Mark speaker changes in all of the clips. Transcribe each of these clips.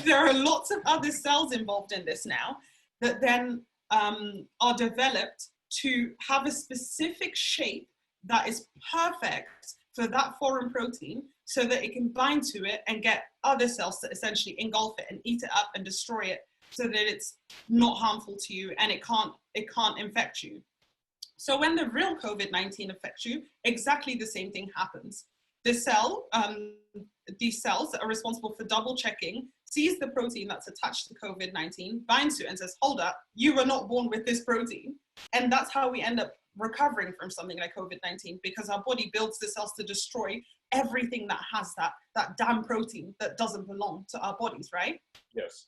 Speaker 1: there are lots of other cells involved in this now that then are developed to have a specific shape that is perfect for that foreign protein so that it can bind to it and get other cells to essentially engulf it and eat it up and destroy it so that it's not harmful to you and it can't infect you. So when the real COVID-19 affects you, exactly the same thing happens. The cell, these cells that are responsible for double checking, sees the protein that's attached to COVID-19, binds to it and says, hold up, you were not born with this protein. And that's how we end up recovering from something like COVID-19, because our body builds the cells to destroy everything that has that damn protein that doesn't belong to our bodies, right?
Speaker 2: Yes.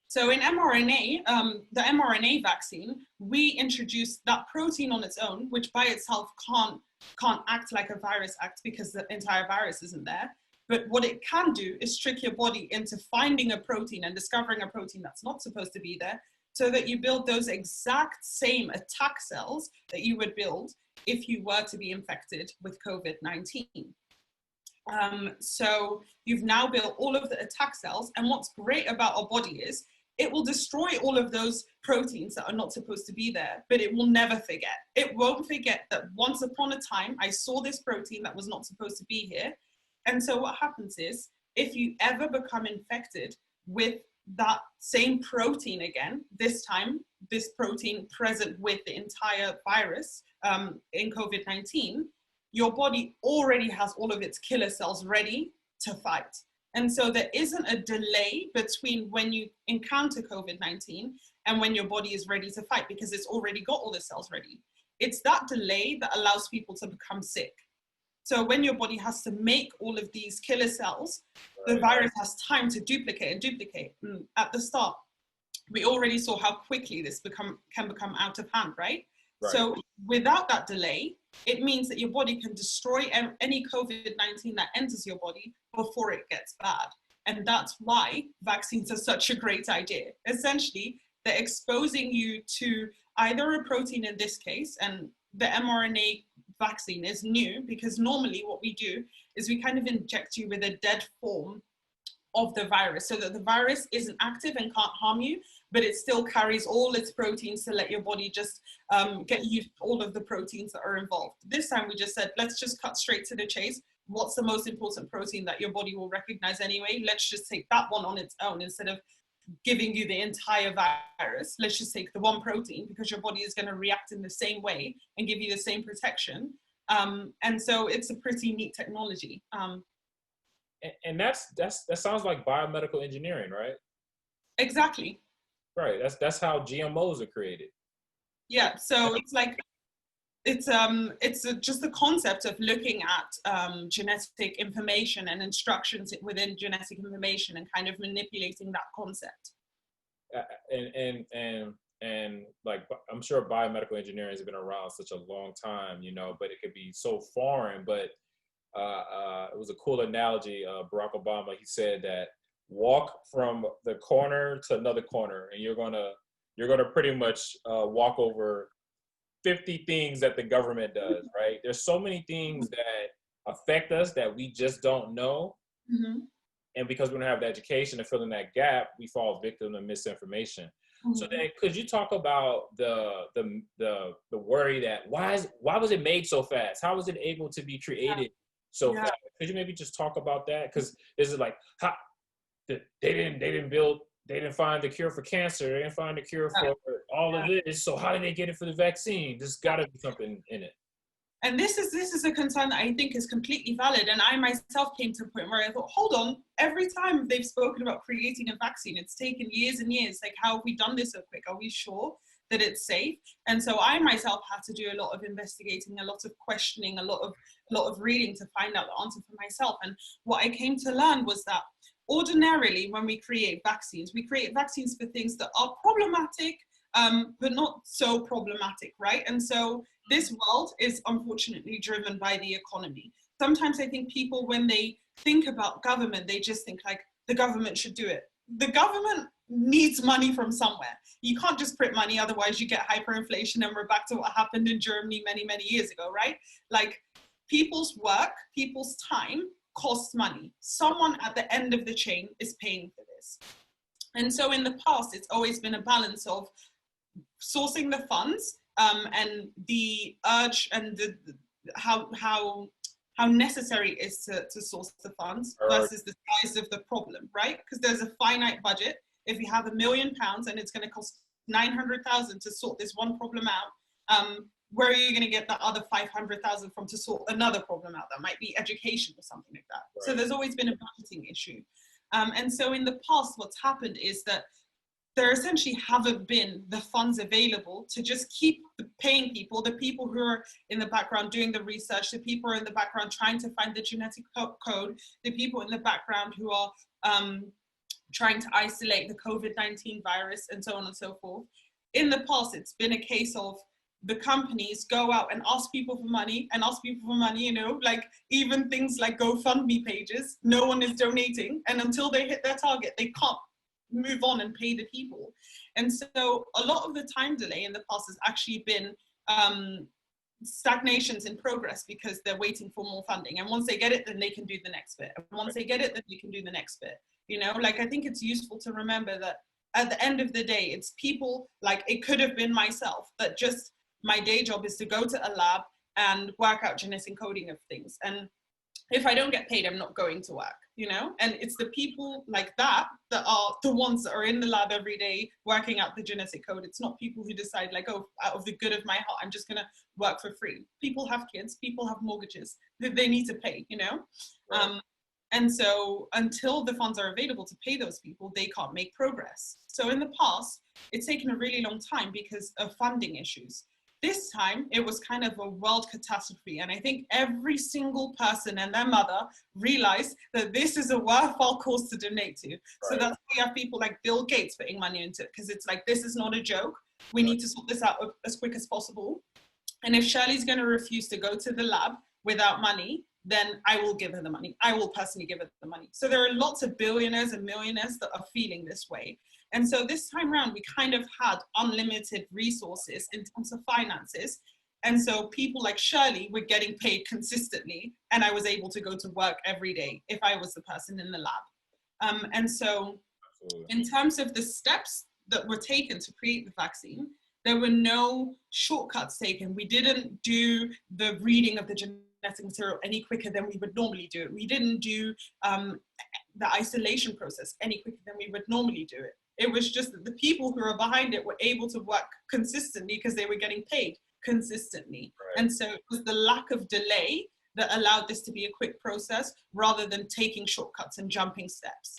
Speaker 1: So in mRNA, the mRNA vaccine, we introduced that protein on its own, which by itself can't act like a virus acts because the entire virus isn't there. But what it can do is trick your body into finding a protein and discovering a protein that's not supposed to be there, so that you build those exact same attack cells that you would build if you were to be infected with COVID-19. So you've now built all of the attack cells, and what's great about our body is it will destroy all of those proteins that are not supposed to be there, but it will never forget. It won't forget that once upon a time, I saw this protein that was not supposed to be here. And so what happens is, if you ever become infected with that same protein again, this time, this protein present with the entire virus in COVID-19, your body already has all of its killer cells ready to fight. And so there isn't a delay between when you encounter COVID-19 and when your body is ready to fight, because it's already got all the cells ready. It's that delay that allows people to become sick. So when your body has to make all of these killer cells, the virus has time to duplicate and duplicate. At the start, we already saw how quickly this can become out of hand, right? So without that delay, it means that your body can destroy any COVID-19 that enters your body before it gets bad. And that's why vaccines are such a great idea. Essentially, they're exposing you to either a protein in this case, and the mRNA vaccine is new because normally what we do is we kind of inject you with a dead form of the virus so that the virus isn't active and can't harm you, but it still carries all its proteins to let your body just get used to all of the proteins that are involved. This time we just said, let's just cut straight to the chase. What's the most important protein that your body will recognize anyway? Let's just take that one on its own instead of giving you the entire virus. Let's just take the one protein because your body is going to react in the same way and give you the same protection. And so it's a pretty neat technology.
Speaker 2: And that sounds like biomedical engineering, right?
Speaker 1: Exactly.
Speaker 2: Right. That's how GMOs are created.
Speaker 1: Yeah. So it's like it's just the concept of looking at genetic information and instructions within genetic information and kind of manipulating that concept.
Speaker 2: And like, I'm sure biomedical engineering has been around such a long time, but it could be so foreign. But it was a cool analogy. Barack Obama, he said that walk from the corner to another corner, and you're gonna pretty much walk over 50 things that the government does, right? There's so many things that affect us that we just don't know. Mm-hmm. And because we don't have the education to fill in that gap, we fall victim to misinformation. Mm-hmm. So then could you talk about the worry that why was it made so fast? How was it able to be created so fast? Could you maybe just talk about that? Because this is like, they didn't find the cure for cancer. They didn't find the cure for all of this. So how did they get it for the vaccine? There's got to be something in it.
Speaker 1: And this is a concern that I think is completely valid. And I myself came to a point where I thought, hold on, every time they've spoken about creating a vaccine, it's taken years and years. Like, how have we done this so quick? Are we sure that it's safe? And so I myself had to do a lot of investigating, a lot of questioning, a lot of reading to find out the answer for myself. And what I came to learn was that ordinarily, when we create vaccines for things that are problematic, but not so problematic, right? And so this world is unfortunately driven by the economy. Sometimes I think people, when they think about government, they just think like the government should do it. The government needs money from somewhere. You can't just print money, otherwise you get hyperinflation, and we're back to what happened in Germany many, many years ago, right? Like, people's work, people's time costs money. Someone at the end of the chain is paying for this. And so in the past, it's always been a balance of sourcing the funds and the urge and how necessary it is to source the funds versus the size of the problem, right? Because there's a finite budget. If you have £1 million and it's going to cost 900,000 to sort this one problem out, where are you going to get the other 500,000 from to sort another problem out? That might be education or something like that. Right. So there's always been a budgeting issue. And so in the past, what's happened is that there essentially haven't been the funds available to just keep paying people, the people who are in the background doing the research, the people who are in the background trying to find the genetic code, the people in the background who are trying to isolate the COVID-19 virus, and so on and so forth. In the past, it's been a case of the companies go out and ask people for money, you know, like even things like GoFundMe pages, no one is donating. And until they hit their target, they can't move on and pay the people. And so a lot of the time delay in the past has actually been stagnations in progress because they're waiting for more funding. And once they get it, then they can do the next bit. And once they get it, then you can do the next bit. You know, like I think it's useful to remember that at the end of the day, it's people, like it could have been myself, that just my day job is to go to a lab and work out genetic coding of things. And if I don't get paid, I'm not going to work, you know? And it's the people like that that are the ones that are in the lab every day working out the genetic code. It's not people who decide like, oh, out of the good of my heart, I'm just gonna work for free. People have kids, people have mortgages that they need to pay, you know? Right. And so until the funds are available to pay those people, they can't make progress. So in the past, it's taken a really long time because of funding issues. This time, it was kind of a world catastrophe. And I think every single person and their mother realized that this is a worthwhile cause to donate to. Right. So that's why you have people like Bill Gates putting money into it, because it's like, this is not a joke. We need to sort this out as quick as possible. And if Shirley's going to refuse to go to the lab without money, then I will give her the money. I will personally give her the money. So there are lots of billionaires and millionaires that are feeling this way. And so this time around, we kind of had unlimited resources in terms of finances. And so people like Shirley were getting paid consistently, and I was able to go to work every day if I was the person in the lab. And so in terms of the steps that were taken to create the vaccine, there were no shortcuts taken. We didn't do the reading of the genetic material any quicker than we would normally do it. We didn't do the isolation process any quicker than we would normally do it. It was just that the people who are behind it were able to work consistently because they were getting paid consistently. Right. And so it was the lack of delay that allowed this to be a quick process rather than taking shortcuts and jumping steps.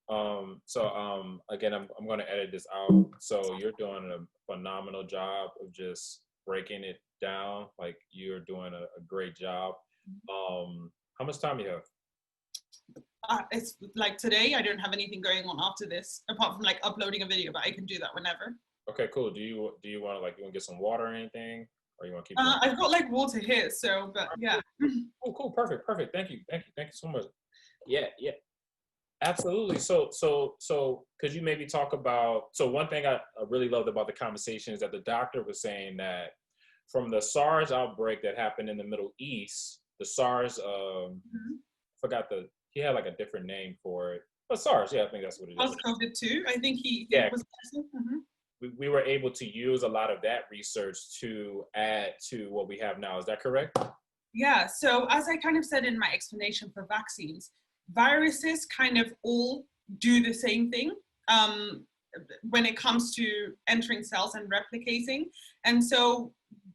Speaker 2: Again, I'm going to edit this out. So you're doing a phenomenal job of just breaking it down. Like you're doing a great job. How much time do you have?
Speaker 1: It's like today, I don't have anything going on after this, apart from like uploading a video, but I can do that whenever. Okay, cool. Do you want to you want to get some water or anything, or you want to keep? I've got like water here, so but yeah. Cool, perfect. Thank you so much. Yeah, absolutely. So could you maybe talk about? So one thing I really loved about the conversation is that the doctor was saying that from the SARS outbreak that happened in the Middle East, the SARS, he had like a different name for it. But SARS, yeah, I think that's what it is. COVID-2, I think he was. We were able to use a lot of that research to add to what we have now. Is that correct? Yeah, so as I kind of said in my explanation for vaccines, viruses kind of all do the same thing when it comes to entering cells and replicating. And so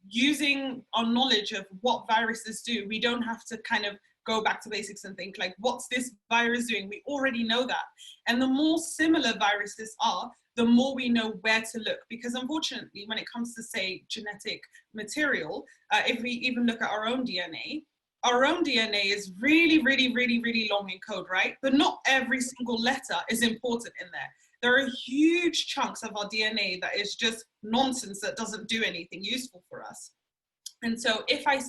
Speaker 1: using our knowledge of what viruses do, we don't have to kind of go back to basics and think like, what's this virus doing? We already know that. And the more similar viruses are, the more we know where to look. Because unfortunately, when it comes to, say, genetic material, if we even look at our own DNA is really, really, really, really long in code, right? But not every single letter is important in there. There are huge chunks of our DNA that is just nonsense that doesn't do anything useful for us. And so if I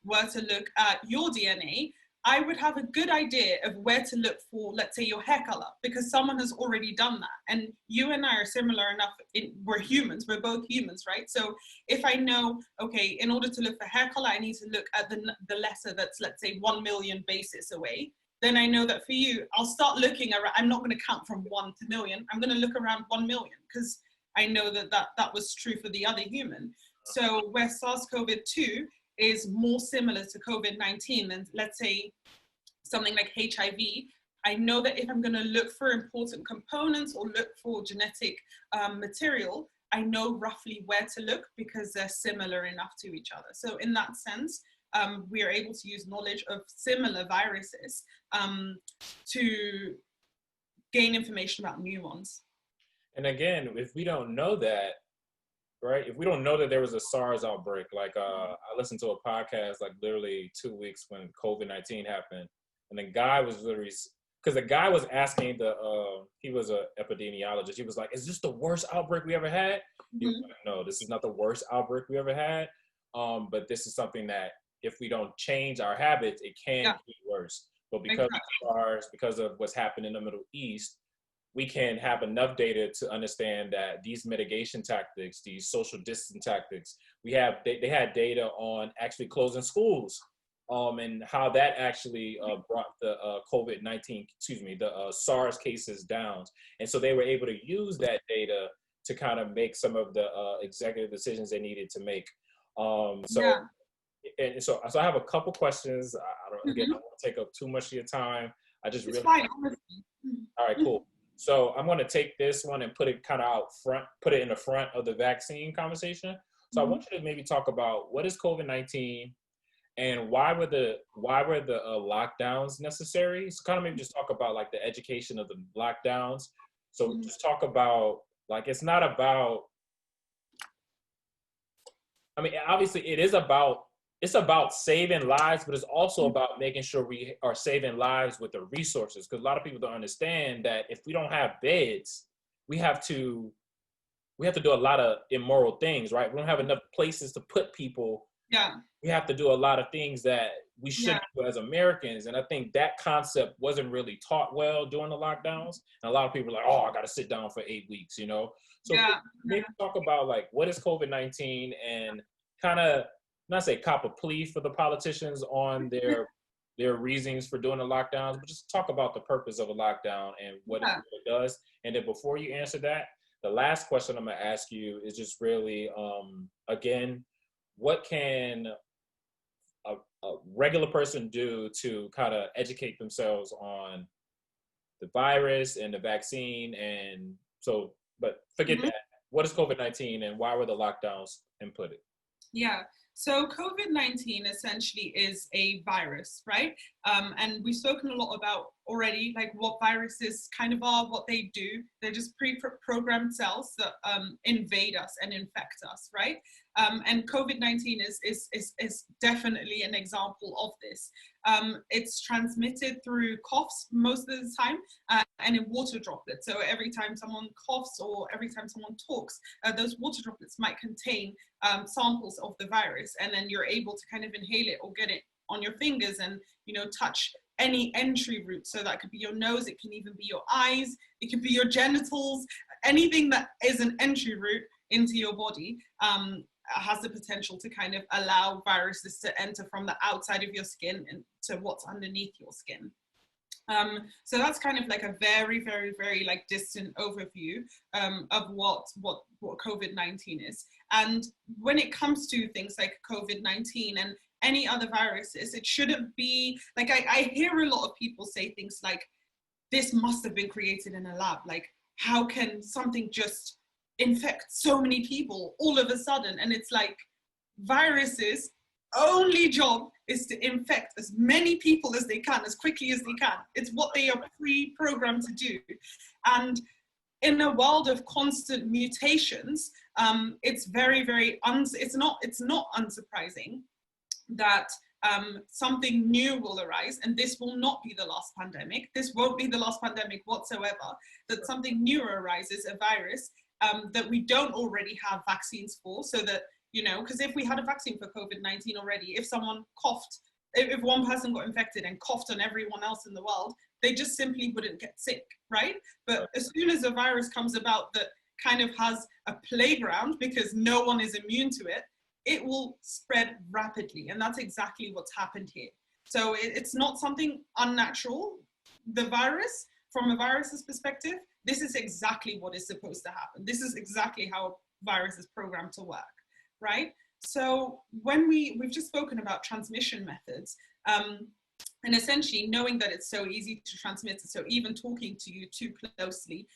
Speaker 1: were to look at your DNA, I would have a good idea of where to look for, let's say, your hair color, because someone has already done that. And you and I are similar enough, we're humans, we're both humans, right? So if I know, okay, in order to look for hair color, I need to look at the letter that's, let's say, 1 million bases away, then I know that for you, I'll start looking around. I'm not going to count from 1 to million. I'm going to look around 1 million because I know that was true for the other human. So where SARS-CoV-2 is more similar to COVID-19 than, let's say, something like HIV, I know that if I'm going to look for important components or look for genetic material, I know roughly where to look because they're similar enough to each other. So in that sense, we are able to use knowledge of similar viruses to gain information about new ones.
Speaker 2: And again, if we don't know that, right? If we don't know that there was a SARS outbreak, like I listened to a podcast like literally 2 weeks when COVID-19 happened, and the guy was literally, because the guy was asking he was an epidemiologist. He was like, "Is this the worst outbreak we ever had?" He was like, "No, this is not the worst outbreak we ever had. But this is something that if we don't change our habits, it can get worse. But because of SARS, because of what's happened in the Middle East, we can have enough data to understand that these mitigation tactics, these social distancing tactics, they had data on actually closing schools, and how that actually brought the COVID-19, the SARS cases down. And so they were able to use that data to kind of make some of the executive decisions they needed to make. So I have a couple questions. Again, I don't want to take up too much of your time.
Speaker 1: It's fine, honestly.
Speaker 2: All right, cool. So I'm going to take this one and put it kind of out front, put it in the front of the vaccine conversation. So I want you to maybe talk about what is COVID-19 and why were the lockdowns necessary? So kind of maybe just talk about like the education of the lockdowns. So just talk about, like, it's not about, I mean, obviously it's about saving lives, but it's also about making sure we are saving lives with the resources. Because a lot of people don't understand that if we don't have beds, we have to do a lot of immoral things, right? We don't have enough places to put people.
Speaker 1: Yeah.
Speaker 2: We have to do a lot of things that we should do as Americans. And I think that concept wasn't really taught well during the lockdowns. And a lot of people are like, oh, I got to sit down for 8 weeks, you know? So maybe talk about like, what is COVID-19 and kind of, not say cop a plea for the politicians on their reasons for doing the lockdowns, but just talk about the purpose of a lockdown and what it does. And then before you answer that, the last question I'm going to ask you is just really, again, what can a regular person do to kind of educate themselves on the virus and the vaccine? And so, but forget that. What is COVID-19 and why were the lockdowns inputted?
Speaker 1: Yeah. So COVID-19 essentially is a virus, right? And we've spoken a lot about already, like what viruses kind of are, what they do. They're just pre-programmed cells that invade us and infect us, right? And COVID-19 is definitely an example of this. It's transmitted through coughs most of the time and in water droplets. So every time someone coughs or every time someone talks, those water droplets might contain samples of the virus, and then you're able to kind of inhale it or get it on your fingers and, you know, touch any entry route. So that could be your nose, it can even be your eyes, it could be your genitals, anything that is an entry route into your body has the potential to kind of allow viruses to enter from the outside of your skin into what's underneath your skin. So that's kind of like a very, very, very like distant overview of what COVID-19 is. And when it comes to things like COVID-19 and any other viruses, it shouldn't be like, I hear a lot of people say things like, this must have been created in a lab. Like, how can something just infect so many people all of a sudden? And it's like, viruses only job is to infect as many people as they can, as quickly as they can. It's what they are pre-programmed to do. And in a world of constant mutations, it's very, very, it's not unsurprising that something new will arise, and this will not be the last pandemic. This won't be the last pandemic whatsoever, that something new arises, a virus that we don't already have vaccines for, so that, you know, because if we had a vaccine for COVID-19 already, if someone coughed, if one person got infected and coughed on everyone else in the world, they just simply wouldn't get sick, right? But as soon as a virus comes about that kind of has a playground because no one is immune to it, it will spread rapidly. And that's exactly what's happened here. So it's not something unnatural. The virus, from a virus's perspective, this is exactly what is supposed to happen. This is exactly how a virus is programmed to work, right? So when we've just spoken about transmission methods, and essentially knowing that it's so easy to transmit it, so even talking to you too closely,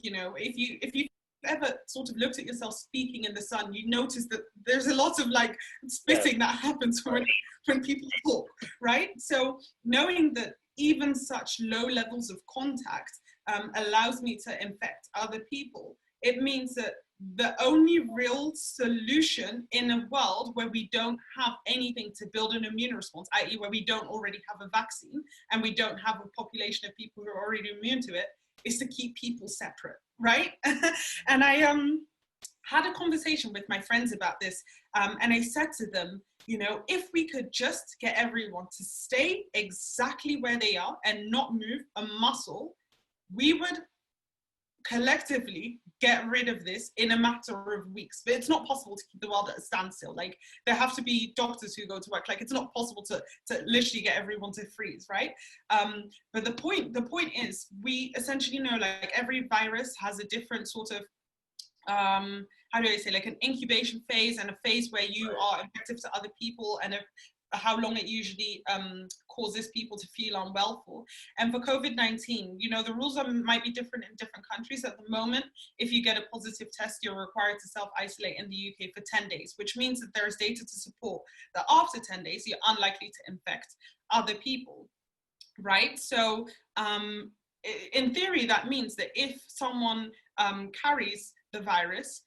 Speaker 1: you know, if you ever sort of looked at yourself speaking in the sun, you notice that there's a lot of like spitting that happens when people talk, right? So knowing that even such low levels of contact allows me to infect other people, it means that the only real solution in a world where we don't have anything to build an immune response, i.e. where we don't already have a vaccine and we don't have a population of people who are already immune to it, is to keep people separate, right? And I had a conversation with my friends about this, and I said to them, you know, if we could just get everyone to stay exactly where they are and not move a muscle, we would collectively get rid of this in a matter of weeks. But it's not possible to keep the world at a standstill. Like, there have to be doctors who go to work. Like, it's not possible to literally get everyone to freeze, right? But the point is, we essentially know, like, every virus has a different sort of how do I say, like an incubation phase and a phase where you are infective to other people, and how long it usually causes people to feel unwell for. And for COVID-19, you know, the rules might be different in different countries. At the moment, if you get a positive test, you're required to self-isolate in the UK for 10 days, which means that there is data to support that after 10 days, you're unlikely to infect other people, right? So in theory, that means that if someone carries the virus,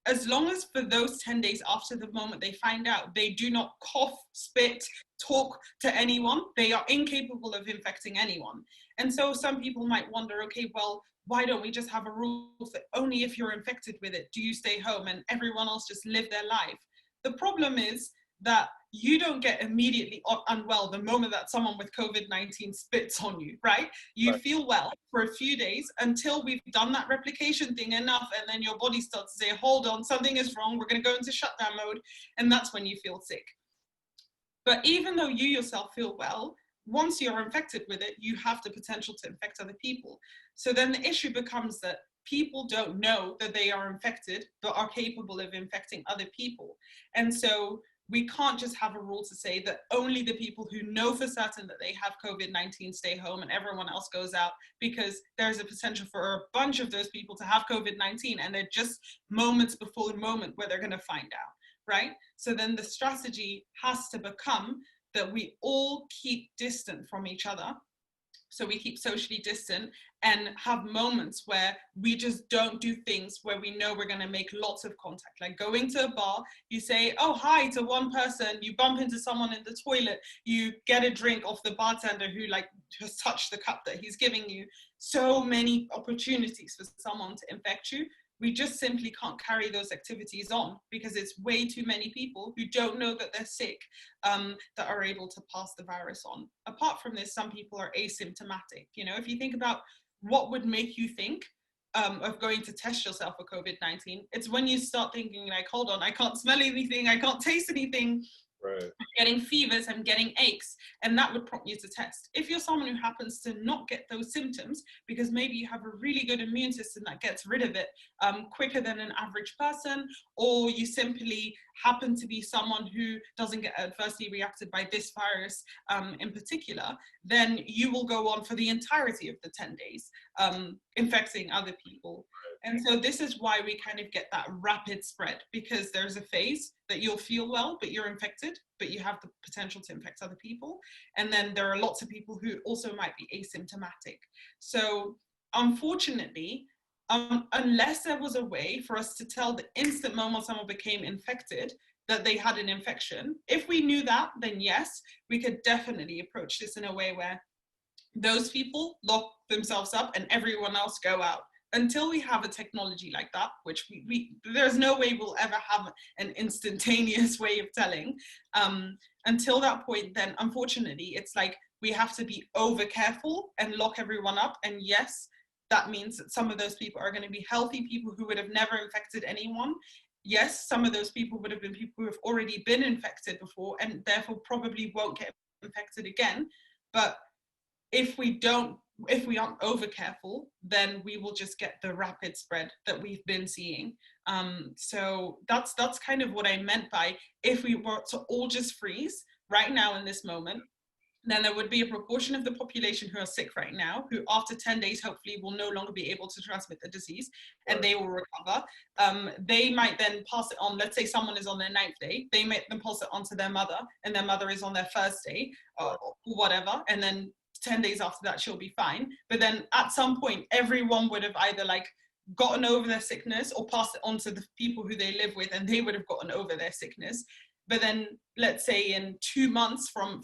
Speaker 1: as long as for those 10 days after the moment they find out, they do not cough, spit, talk to anyone, they are incapable of infecting anyone. And so some people might wonder, okay, well, why don't we just have a rule that only if you're infected with it do you stay home and everyone else just live their life? The problem is that you don't get immediately unwell the moment that someone with COVID-19 spits on you, right? You feel well for a few days until we've done that replication thing enough, and then your body starts to say, hold on, something is wrong, we're going to go into shutdown mode, and that's when you feel sick. But even though you yourself feel well, once you're infected with it, you have the potential to infect other people. So then the issue becomes that people don't know that they are infected, but are capable of infecting other people. And so we can't just have a rule to say that only the people who know for certain that they have COVID-19 stay home and everyone else goes out, because there's a potential for a bunch of those people to have COVID-19 and they're just moments before the moment where they're going to find out, right? So then the strategy has to become that we all keep distant from each other. So we keep socially distant and have moments where we just don't do things where we know we're going to make lots of contact. Like going to a bar, you say, oh, hi to one person, you bump into someone in the toilet, you get a drink off the bartender who like just touched the cup that he's giving you. So many opportunities for someone to infect you. We just simply can't carry those activities on because it's way too many people who don't know that they're sick that are able to pass the virus on. Apart from this, some people are asymptomatic. You know, if you think about what would make you think of going to test yourself for COVID-19, it's when you start thinking like, hold on, I can't smell anything, I can't taste anything. Right. I'm getting fevers, I'm getting aches, and that would prompt you to test. If you're someone who happens to not get those symptoms because maybe you have a really good immune system that gets rid of it quicker than an average person, or you simply happen to be someone who doesn't get adversely reacted by this virus in particular, then you will go on for the entirety of the 10 days infecting other people. And so this is why we kind of get that rapid spread, because there's a phase that you'll feel well, but you're infected, but you have the potential to infect other people. And then there are lots of people who also might be asymptomatic. So unfortunately, unless there was a way for us to tell the instant moment someone became infected that they had an infection, if we knew that, then yes, we could definitely approach this in a way where those people lock themselves up and everyone else go out. Until we have a technology like that, which there's no way we'll ever have an instantaneous way of telling. Until that point, then unfortunately, it's like we have to be over careful and lock everyone up. And yes, that means that some of those people are going to be healthy people who would have never infected anyone. Yes, some of those people would have been people who have already been infected before and therefore probably won't get infected again. But if we aren't over careful, then we will just get the rapid spread that we've been seeing. So that's kind of what I meant by, if we were to all just freeze right now in this moment, then there would be a proportion of the population who are sick right now, who after 10 days, hopefully will no longer be able to transmit the disease, and they will recover. They might then pass it on. Let's say someone is on their 9th day, they might then pass it on to their mother, and their mother is on their 1st day, or whatever, and then 10 days after that, she'll be fine. But then at some point, everyone would have either like gotten over their sickness or passed it on to the people who they live with, and they would have gotten over their sickness. But then let's say in 2 months from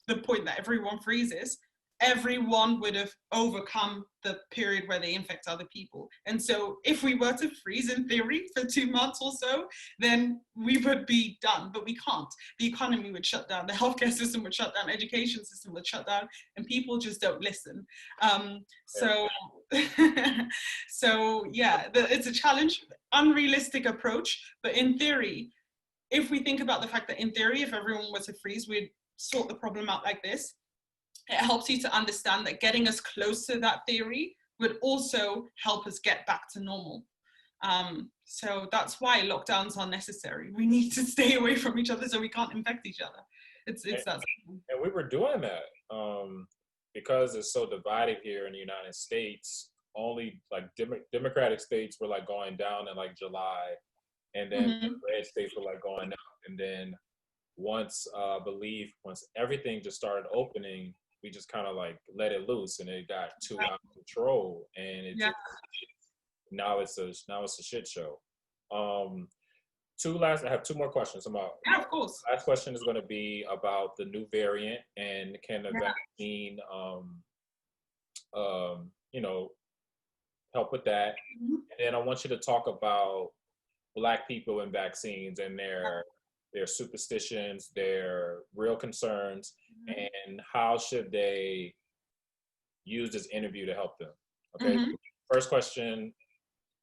Speaker 1: the point that everyone freezes, everyone would have overcome the period where they infect other people. And so if we were to freeze in theory for 2 months or so, then we would be done, but we can't. The economy would shut down, the healthcare system would shut down, education system would shut down, and people just don't listen. So yeah, it's a challenge, unrealistic approach, but in theory, if we think about the fact that in theory, if everyone were to freeze, we'd sort the problem out like this. It helps you to understand that getting us close to that theory would also help us get back to normal. So that's why lockdowns are necessary. We need to stay away from each other so we can't infect each other. It's that simple.
Speaker 2: And we were doing that because it's so divided here in the United States. Only like Democratic states were like going down in like July, and then red states were like going up. And then once everything just started opening, we just kind of like let it loose, and it got too out of control, and it now it's a shit show. I have 2 more questions about.
Speaker 1: Yeah, of course.
Speaker 2: Last question is going to be about the new variant, and can the vaccine, help with that? And then I want you to talk about Black people and vaccines and their superstitions, their real concerns, and how should they use this interview to help them? Okay. First question.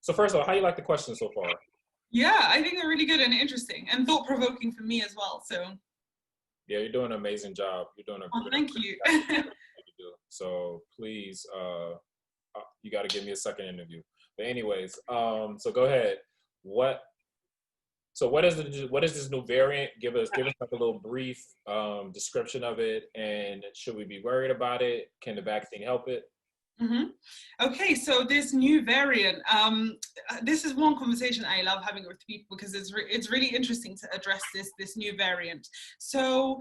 Speaker 2: So first of all, how you like the questions so far?
Speaker 1: Yeah, I think they're really good and interesting and thought-provoking for me as well. So
Speaker 2: yeah, you're doing an amazing job. You're doing
Speaker 1: thank you.
Speaker 2: So please, you got to give me a second interview. But anyways, so go ahead. What is this new variant? Give us like a little brief description of it, and should we be worried about it? Can the vaccine help it?
Speaker 1: Okay, so this new variant, this is one conversation I love having with people because it's really interesting to address this new variant. So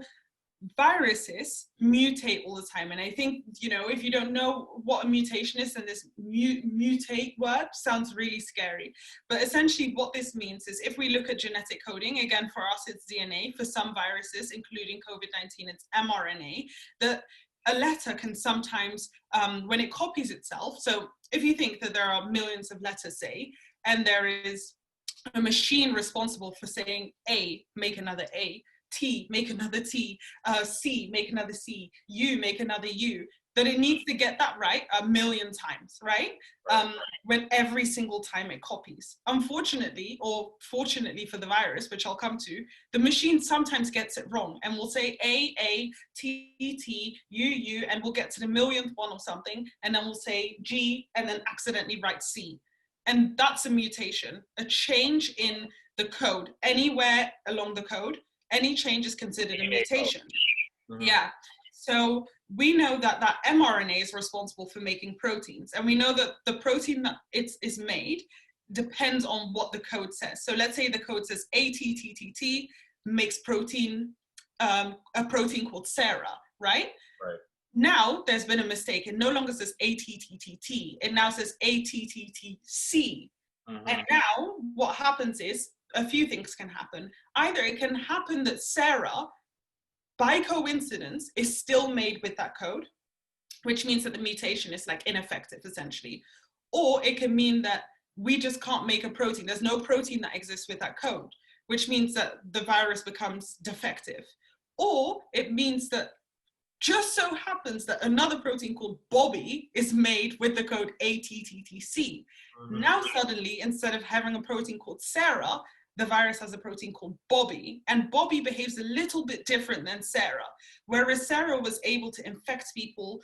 Speaker 1: viruses mutate all the time, and I think, if you don't know what a mutation is, then this mutate word sounds really scary. But essentially what this means is, if we look at genetic coding, again, for us it's DNA, for some viruses including COVID-19 it's mRNA, that a letter can sometimes, when it copies itself, so if you think that there are millions of letters, say, and there is a machine responsible for saying A, make another A, T, make another T, C, make another C, U, make another U, that it needs to get that right 1,000,000 times, right? When every single time it copies. Unfortunately, or fortunately for the virus, which I'll come to, the machine sometimes gets it wrong and will say A, T, T, U, U, and we'll get to the 1,000,000th one or something, and then we'll say G, and then accidentally write C. And that's a mutation, a change in the code. Anywhere along the code, any change is considered a mutation. Yeah. So we know that mRNA is responsible for making proteins, and we know that the protein that is made depends on what the code says. So let's say the code says ATTTT makes protein, a protein called Sarah, right? Right. Now there's been a mistake. It no longer says ATTTT. It now says ATTTC. And now what happens is, a few things can happen. Either it can happen that Sarah, by coincidence, is still made with that code, which means that the mutation is like ineffective, essentially. Or it can mean that we just can't make a protein. There's no protein that exists with that code, which means that the virus becomes defective. Or it means that just so happens that another protein called Bobby is made with the code ATTTC. Now suddenly, instead of having a protein called Sarah, the virus has a protein called Bobby, and Bobby behaves a little bit different than Sarah. Whereas Sarah was able to infect people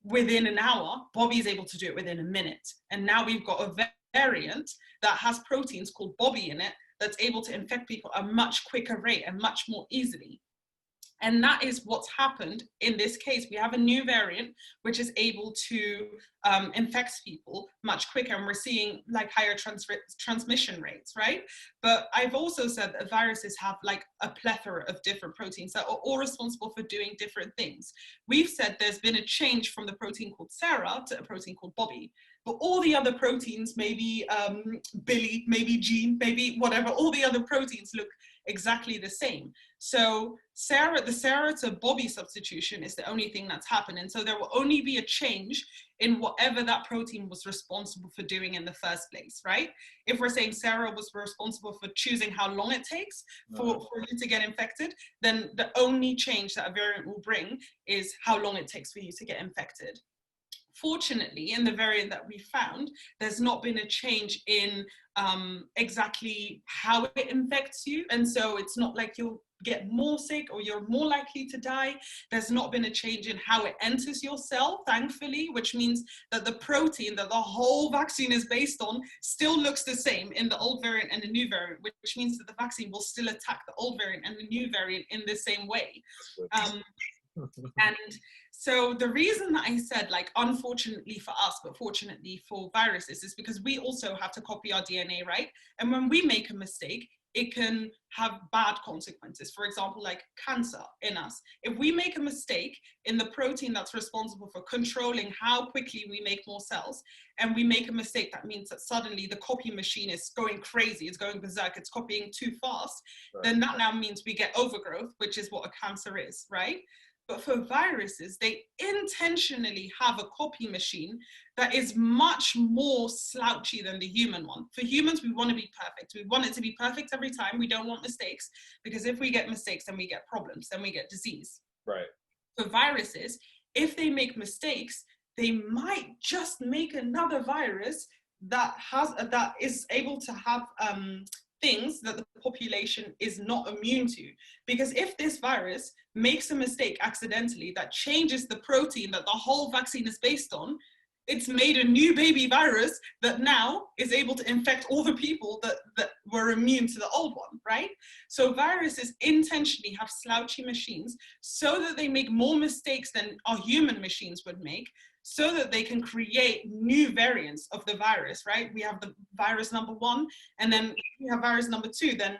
Speaker 1: within an hour, Bobby is able to do it within a minute. And now we've got a variant that has proteins called Bobby in it that's able to infect people at a much quicker rate and much more easily. And that is what's happened in this case. We have a new variant which is able to infect people much quicker, and we're seeing like higher transmission rates, right? But I've also said that viruses have like a plethora of different proteins that are all responsible for doing different things. We've said there's been a change from the protein called Sarah to a protein called Bobby. But all the other proteins, maybe Billy, maybe Jean, maybe whatever, all the other proteins look exactly the same. So the Sarah to Bobby substitution is the only thing that's happened. And so there will only be a change in whatever that protein was responsible for doing in the first place, right? If we're saying Sarah was responsible for choosing how long it takes for you to get infected, then the only change that a variant will bring is how long it takes for you to get infected. Fortunately, in the variant that we found, there's not been a change in exactly how it infects you. And so it's not like you'll get more sick or you're more likely to die. There's not been a change in how it enters your cell, thankfully, which means that the protein that the whole vaccine is based on still looks the same in the old variant and the new variant, which means that the vaccine will still attack the old variant and the new variant in the same way. And so the reason that I said, like, unfortunately for us, but fortunately for viruses, is because we also have to copy our DNA, right? And when we make a mistake, it can have bad consequences. For example, like cancer in us. If we make a mistake in the protein that's responsible for controlling how quickly we make more cells, and we make a mistake, that means that suddenly the copy machine is going crazy, it's going berserk, it's copying too fast, then that now means we get overgrowth, which is what a cancer is, right? But for viruses, they intentionally have a copy machine that is much more slouchy than the human one. For humans, we want to be perfect. We want it to be perfect every time. We don't want mistakes, because if we get mistakes, then we get problems, then we get disease.
Speaker 2: Right.
Speaker 1: For viruses, if they make mistakes, they might just make another virus that is able to have things that the population is not immune to. Because if this virus makes a mistake accidentally that changes the protein that the whole vaccine is based on, it's made a new baby virus that now is able to infect all the people that were immune to the old one, right? So viruses intentionally have slouchy machines so that they make more mistakes than our human machines would make, so that they can create new variants of the virus, right? We have the virus number 1, and then if we have virus number 2, then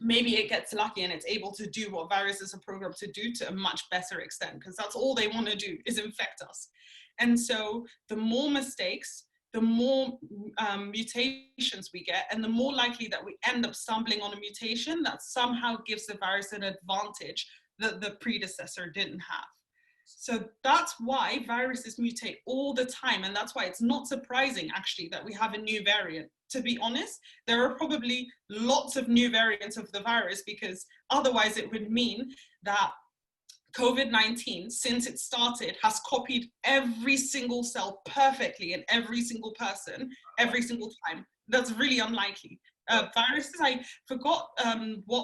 Speaker 1: maybe it gets lucky and it's able to do what viruses are programmed to do to a much better extent, because that's all they want to do, is infect us. And so the more mistakes, the more mutations we get, and the more likely that we end up stumbling on a mutation that somehow gives the virus an advantage that the predecessor didn't have. So that's why viruses mutate all the time. And that's why it's not surprising, actually, that we have a new variant. To be honest, there are probably lots of new variants of the virus, because otherwise it would mean that COVID-19, since it started, has copied every single cell perfectly in every single person, every single time. That's really unlikely. Viruses, I forgot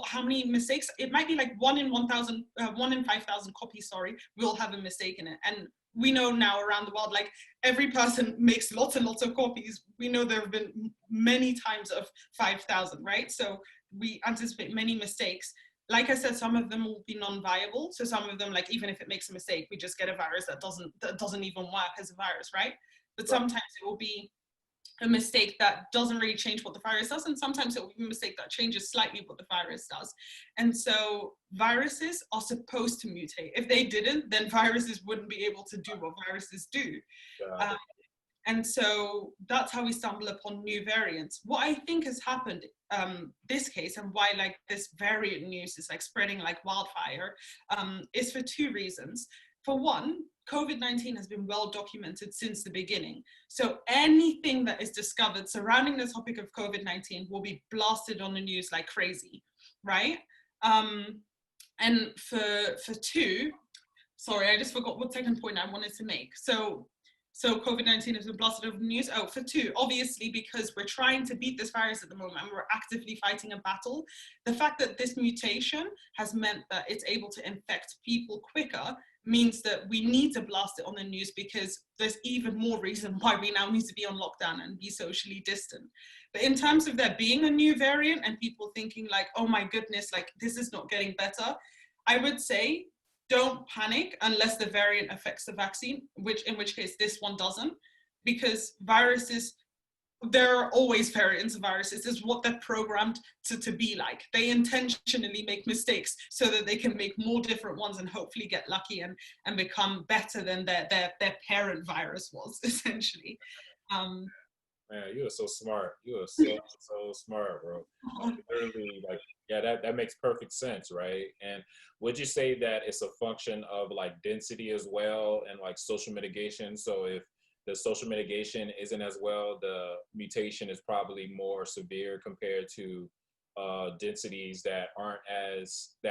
Speaker 1: how many mistakes. It might be like 1 in 1,000, 1 in 5,000 copies, will have a mistake in it. And we know now around the world, like, every person makes lots and lots of copies. We know there have been many times of 5,000, right? So we anticipate many mistakes. Like I said, some of them will be non-viable. So some of them, like, even if it makes a mistake, we just get a virus that doesn't even work as a virus, right? But sometimes it will be a mistake that doesn't really change what the virus does, and sometimes it will be a mistake that changes slightly what the virus does. And so viruses are supposed to mutate. If they didn't, then viruses wouldn't be able to do what viruses do. And so that's how we stumble upon new variants. What I think has happened this case, and why, like, this variant news is like spreading like wildfire, is for 2 reasons. For one, COVID-19 has been well documented since the beginning. So anything that is discovered surrounding the topic of COVID-19 will be blasted on the news like crazy, right? And for 2, sorry, I just forgot what second point I wanted to make. So So COVID-19 has been blasted over the news? Oh, for two. Obviously, because we're trying to beat this virus at the moment and we're actively fighting a battle. The fact that this mutation has meant that it's able to infect people quicker means that we need to blast it on the news, because there's even more reason why we now need to be on lockdown and be socially distant. But in terms of there being a new variant and people thinking like, oh my goodness, like this is not getting better, I would say, don't panic unless the variant affects the vaccine, in which case this one doesn't, because viruses, there are always variants of viruses. It's what they're programmed to be like. They intentionally make mistakes so that they can make more different ones and hopefully get lucky and become better than their parent virus was, essentially.
Speaker 2: Man, you are so smart. You are so smart, bro. Literally, like, yeah, that makes perfect sense, right? And would you say that it's a function of like density as well and like social mitigation? So if the social mitigation isn't as well, the mutation is probably more severe compared to densities that aren't are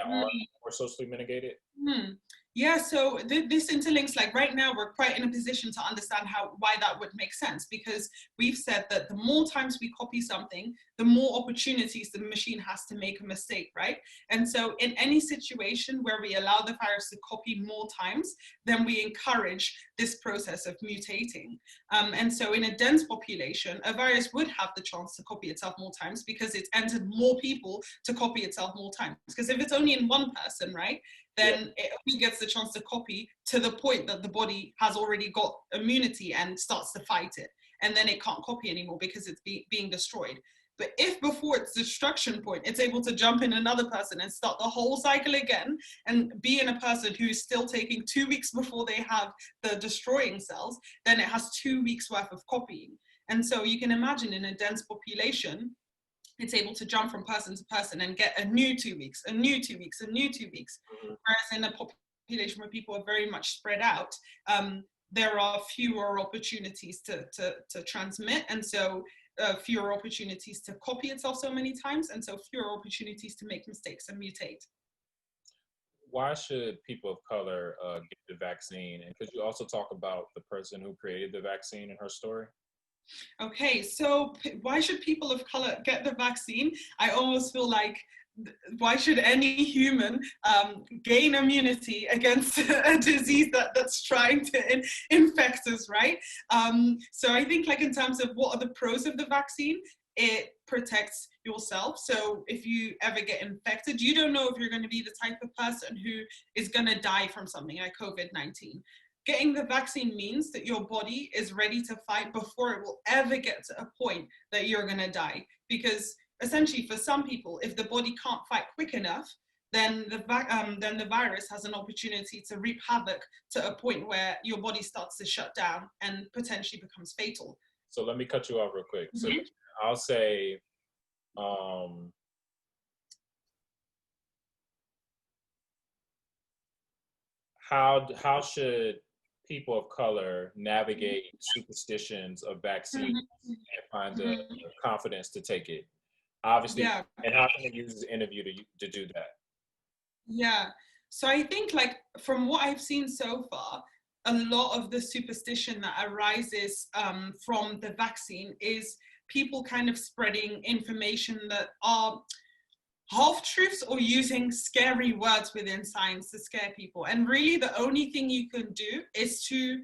Speaker 2: more socially mitigated?
Speaker 1: Hmm. Yeah, so this interlinks, like right now we're quite in a position to understand why that would make sense, because we've said that the more times we copy something, the more opportunities the machine has to make a mistake, right? And so in any situation where we allow the virus to copy more times, then we encourage this process of mutating. And so in a dense population, a virus would have the chance to copy itself more times because it's entered more people to copy itself more times. Because if it's only in one person, right, then it only gets the chance to copy to the point that the body has already got immunity and starts to fight it. And then it can't copy anymore because it's being destroyed. But if before its destruction point, it's able to jump in another person and start the whole cycle again and be in a person who is still taking 2 weeks before they have the destroying cells, then it has 2 weeks worth of copying. And so you can imagine in a dense population, it's able to jump from person to person and get a new 2 weeks, a new 2 weeks, a new 2 weeks. Whereas in a population where people are very much spread out, there are fewer opportunities to transmit, and so fewer opportunities to copy itself so many times, and so fewer opportunities to make mistakes and mutate.
Speaker 2: Why should people of color get the vaccine? And could you also talk about the person who created the vaccine in her story?
Speaker 1: Okay, so why should people of color get the vaccine? I almost feel like, why should any human gain immunity against a disease that's trying to infect us, right? So I think, like, in terms of what are the pros of the vaccine, it protects yourself. So if you ever get infected, you don't know if you're going to be the type of person who is going to die from something like COVID-19. Getting the vaccine means that your body is ready to fight before it will ever get to a point that you're going to die. Because essentially, for some people, if the body can't fight quick enough, then the virus has an opportunity to reap havoc to a point where your body starts to shut down and potentially becomes fatal.
Speaker 2: So let me cut you off real quick. So I'll say, how should people of color navigate superstitions of vaccines and find the confidence to take it? Obviously, and how can they use this interview to do that?
Speaker 1: Yeah, so I think, like, from what I've seen so far, a lot of the superstition that arises from the vaccine is people kind of spreading information that are half-truths or using scary words within science to scare people. And really the only thing you can do is to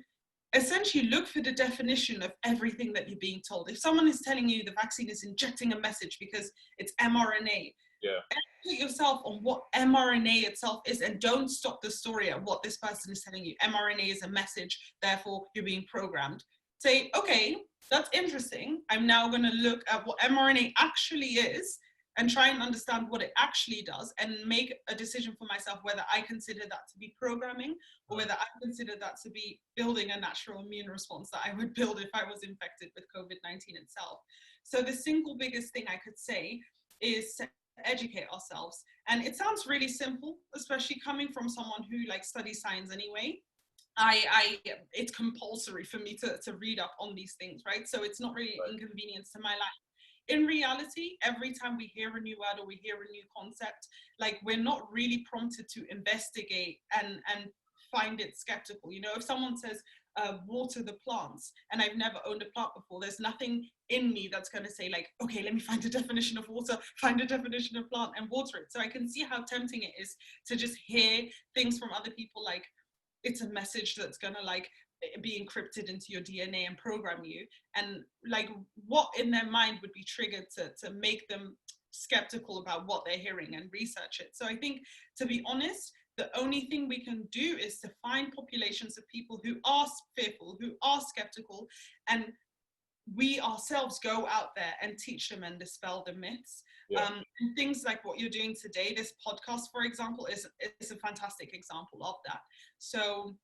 Speaker 1: essentially look for the definition of everything that you're being told. If someone is telling you the vaccine is injecting a message because it's mRNA, educate yourself on what mRNA itself is, and don't stop the story at what this person is telling you. mRNA is a message, therefore you're being programmed. Say, okay, that's interesting. I'm now going to look at what mRNA actually is and try and understand what it actually does and make a decision for myself whether I consider that to be programming or whether I consider that to be building a natural immune response that I would build if I was infected with COVID-19 itself. So the single biggest thing I could say is to educate ourselves. And it sounds really simple, especially coming from someone who like studies science anyway. It's compulsory for me to read up on these things, right? So it's not really an inconvenience to my life. In reality, every time we hear a new word or we hear a new concept, like, we're not really prompted to investigate and find it skeptical. You know, if someone says water the plants, and I've never owned a plant before. There's nothing in me that's going to say like, okay, let me find a definition of water, find a definition of plant and water it. So I can see how tempting it is to just hear things from other people, like it's a message that's going to like be encrypted into your DNA and program you, and like what in their mind would be triggered to make them skeptical about what they're hearing and research it. So I think, to be honest, the only thing we can do is to find populations of people who are fearful, who are skeptical, and we ourselves go out there and teach them and dispel the myths.
Speaker 2: Yeah.
Speaker 1: And things like what you're doing today, this podcast, for example, is a fantastic example of that. So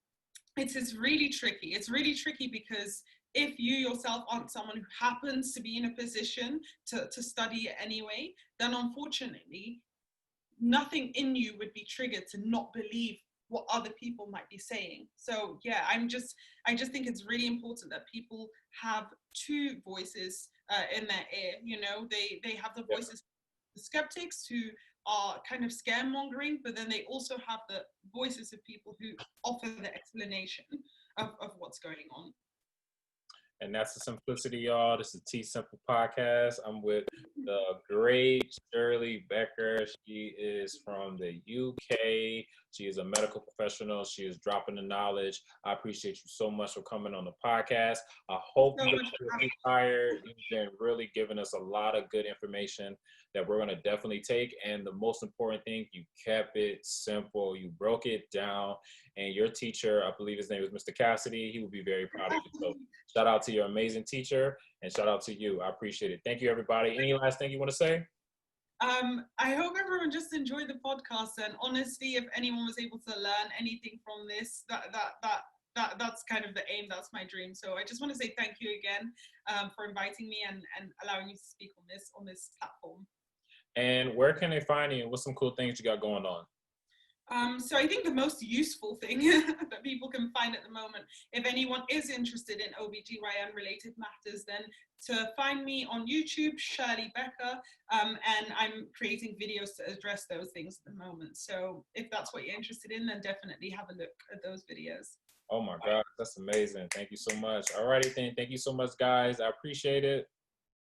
Speaker 1: it's really tricky. It's really tricky because if you yourself aren't someone who happens to be in a position to study it anyway, then unfortunately, nothing in you would be triggered to not believe what other people might be saying. So yeah, I just think it's really important that people have two voices in their ear. You know, they have the voices of the skeptics who are kind of scaremongering, but then they also have the voices of people who offer the explanation of what's going on.
Speaker 2: And that's the simplicity, y'all. This is Teachsimple podcast. I'm with the great Shirley Becker. She is from the UK. She is a medical professional. She is dropping the knowledge. I appreciate you so much for coming on the podcast. I hope you get tired. You've been really giving us a lot of good information that we're going to definitely take. And the most important thing, you kept it simple. You broke it down. And your teacher, I believe his name is Mr. Cassidy, he will be very proud of you. So shout out to your amazing teacher and shout out to you. I appreciate it. Thank you, everybody. Any last thing you want to say?
Speaker 1: I hope everyone just enjoyed the podcast. And honestly, if anyone was able to learn anything from this, that's kind of the aim. That's my dream. So I just want to say thank you again for inviting me and allowing me to speak on this platform.
Speaker 2: And where can they find you? And what's some cool things you got going on?
Speaker 1: So I think the most useful thing that people can find at the moment, if anyone is interested in OBGYN related matters, then to find me on YouTube, Shirley Becker, and I'm creating videos to address those things at the moment. So if that's what you're interested in, then definitely have a look at those videos.
Speaker 2: Oh my God, that's amazing. Thank you so much. All righty then. Thank you so much, guys. I appreciate it.